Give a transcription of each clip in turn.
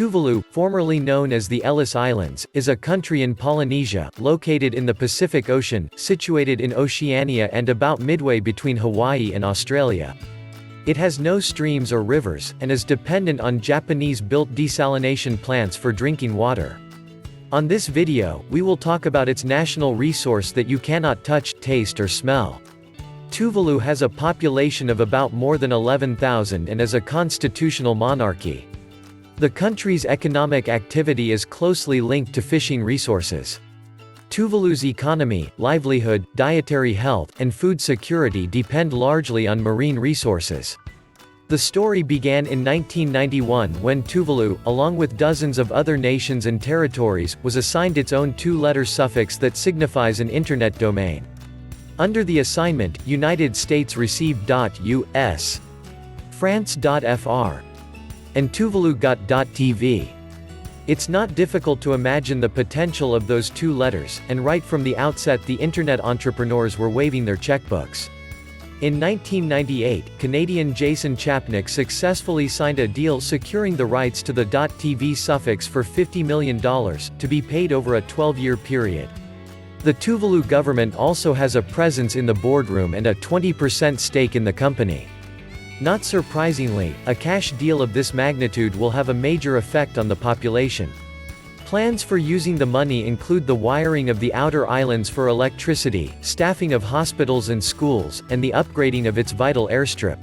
Tuvalu, formerly known as the Ellice Islands, is a country in Polynesia, located in the Pacific Ocean, situated in Oceania and about midway between Hawaii and Australia. It has no streams or rivers, and is dependent on Japanese-built desalination plants for drinking water. On this video, we will talk about its national resource that you cannot touch, taste or smell. Tuvalu has a population of about more than 11,000 and is a constitutional monarchy. The country's economic activity is closely linked to fishing resources. Tuvalu's economy, livelihood, dietary health, and food security depend largely on marine resources. The story began in 1991 when Tuvalu, along with dozens of other nations and territories, was assigned its own two-letter suffix that signifies an internet domain. Under the assignment, United States received .us, France .fr, and Tuvalu got .tv. It's not difficult to imagine the potential of those two letters, and right from the outset the internet entrepreneurs were waving their checkbooks. In 1998, Canadian Jason Chapnick successfully signed a deal securing the rights to the .tv suffix for $50 million, to be paid over a 12-year period. The Tuvalu government also has a presence in the boardroom and a 20% stake in the company. Not surprisingly, a cash deal of this magnitude will have a major effect on the population. Plans for using the money include the wiring of the outer islands for electricity, staffing of hospitals and schools, and the upgrading of its vital airstrip.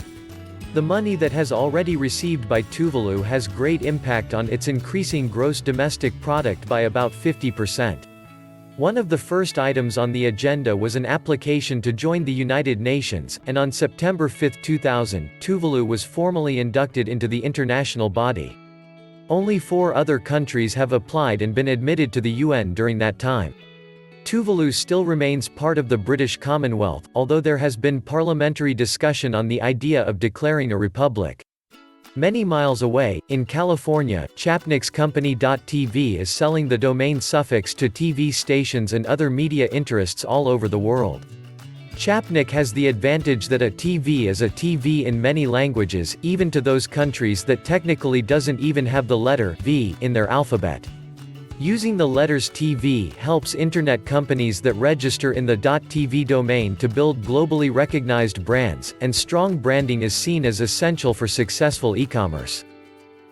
The money that has already received by Tuvalu has great impact on its increasing gross domestic product by about 50%. One of the first items on the agenda was an application to join the United Nations, and on September 5, 2000, Tuvalu was formally inducted into the international body. Only 4 other countries have applied and been admitted to the UN during that time. Tuvalu still remains part of the British Commonwealth, although there has been parliamentary discussion on the idea of declaring a republic. Many miles away, in California, Chapnick's company .tv is selling the domain suffix to TV stations and other media interests all over the world. Chapnick has the advantage that a TV is a TV in many languages, even to those countries that technically doesn't even have the letter V in their alphabet. Using the letters TV helps internet companies that register in the .tv domain to build globally recognized brands, and strong branding is seen as essential for successful e-commerce.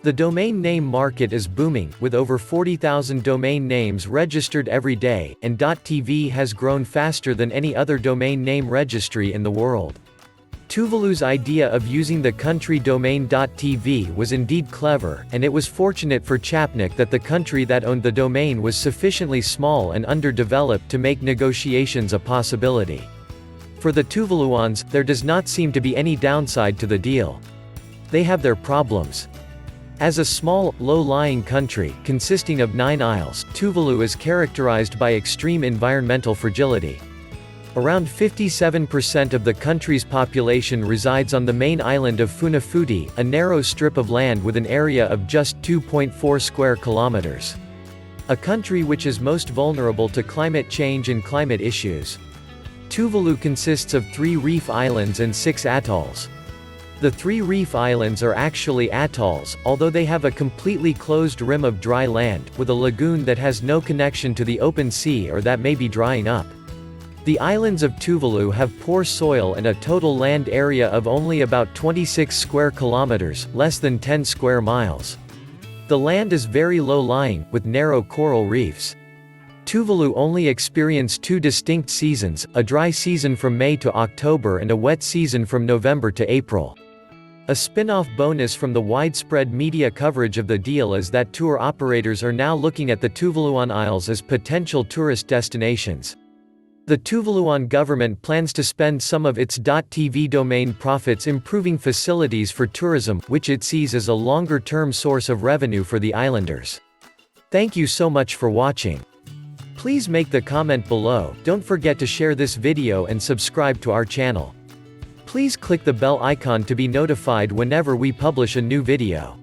The domain name market is booming, with over 40,000 domain names registered every day, and .tv has grown faster than any other domain name registry in the world. Tuvalu's idea of using the country domain .tv was indeed clever, and it was fortunate for Chapnick that the country that owned the domain was sufficiently small and underdeveloped to make negotiations a possibility. For the Tuvaluans, there does not seem to be any downside to the deal. They have their problems. As a small, low-lying country, consisting of 9 isles, Tuvalu is characterized by extreme environmental fragility. Around 57% of the country's population resides on the main island of Funafuti, a narrow strip of land with an area of just 2.4 square kilometers. A country which is most vulnerable to climate change and climate issues. Tuvalu consists of 3 reef islands and 6 atolls. The 3 reef islands are actually atolls, although they have a completely closed rim of dry land, with a lagoon that has no connection to the open sea or that may be drying up. The islands of Tuvalu have poor soil and a total land area of only about 26 square kilometers, less than 10 square miles. The land is very low-lying, with narrow coral reefs. Tuvalu only experienced 2 distinct seasons, a dry season from May to October and a wet season from November to April. A spin-off bonus from the widespread media coverage of the deal is that tour operators are now looking at the Tuvaluan Isles as potential tourist destinations. The Tuvaluan government plans to spend some of its .tv domain profits improving facilities for tourism, which it sees as a longer-term source of revenue for the islanders. Thank you so much for watching. Please make the comment below, don't forget to share this video and subscribe to our channel. Please click the bell icon to be notified whenever we publish a new video.